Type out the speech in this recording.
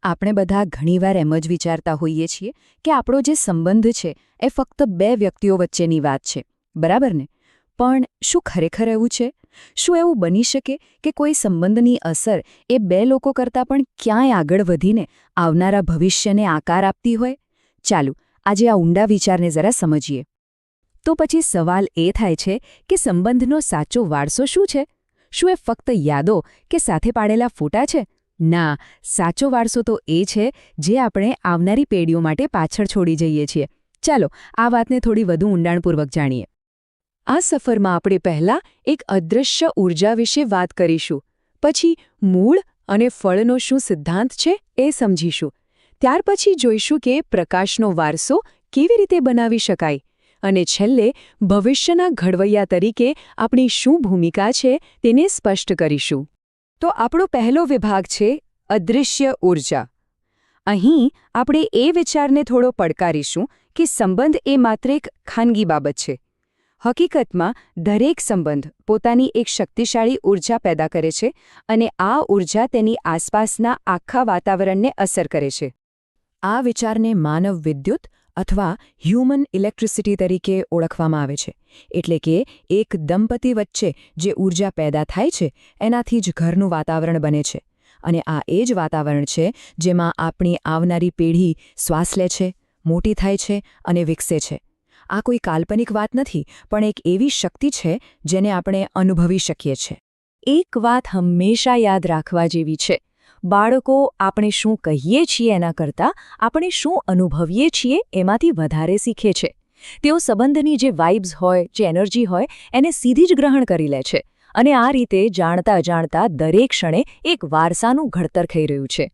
આપણે બધા ઘણીવાર એમ જ વિચારતા હોઈએ છીએ કે આપણો જે સંબંધ છે એ ફક્ત બે વ્યક્તિઓ વચ્ચેની વાત છે, બરાબર ને? પણ શું ખરેખર એવું છે? શું એવું બની શકે કે કોઈ સંબંધની અસર એ બે લોકો કરતાં પણ ક્યાંય આગળ વધીને આવનારા ભવિષ્યને આકાર આપતી હોય? ચાલો, આજે આ ઊંડા વિચારને જરા સમજીએ. તો પછી સવાલ એ થાય છે કે સંબંધનો સાચો વારસો શું છે? શું એ ફક્ત યાદો કે સાથે પાડેલા ફોટા છે? ના, સાચો વારસો તો એ છે જે આપણે આવનારી પેઢીઓ માટે પાછળ છોડી જઈએ છીએ. ચાલો, આ વાતને થોડી વધુ ઊંડાણપૂર્વક જાણીએ. આ સફરમાં આપણે પહેલા એક અદૃશ્ય ઊર્જા વિશે વાત કરીશું. પછી મૂળ અને ફળનો શું સિદ્ધાંત છે એ સમજીશું. ત્યાર પછી જોઈશું કે પ્રકાશનો વારસો કેવી રીતે બનાવી શકાય. અને છેલ્લે ભવિષ્યના ઘડવૈયા તરીકે આપણી શું ભૂમિકા છે તેને સ્પષ્ટ કરીશું. તો આપણો પહેલો વિભાગ છે અદૃશ્ય ઊર્જા. અહીં આપણે એ વિચારને થોડો પડકારીશું કે સંબંધ એ માત્ર એક ખાનગી બાબત છે. હકીકતમાં દરેક સંબંધ પોતાની એક શક્તિશાળી ઊર્જા પેદા કરે છે અને આ ઊર્જા તેની આસપાસના આખા વાતાવરણને અસર કરે છે. આ વિચારને માનવ વિદ્યુત અથવા હ્યુમન ઇલેક્ટ્રિસિટી તરીકે ઓળખવામાં આવે છે. એટલે કે એક દંપતી વચ્ચે જે ઊર્જા પેદા થાય છે એનાથી જ ઘરનું વાતાવરણ બને છે. અને આ એ જ વાતાવરણ છે જેમાં આપણી આવનારી પેઢી શ્વાસ લે છે, મોટી થાય છે અને વિકસે છે. આ કોઈ કાલ્પનિક વાત નથી, પણ એક એવી શક્તિ છે જેને આપણે અનુભવી શકીએ છીએ. એક વાત હંમેશા યાદ રાખવા જેવી છે. બાળકો આપણે શું કહીએ છીએ એના કરતાં આપણે શું અનુભવીએ છીએ એમાંથી વધારે શીખે છે. તેઓ સંબંધની જે વાઇબ્સ હોય, જે એનર્જી હોય, એને સીધી જ ગ્રહણ કરી લે છે. અને આ રીતે જાણતા જાણતા દરેક ક્ષણે એક વારસાનું ઘડતર થઈ રહ્યું છે.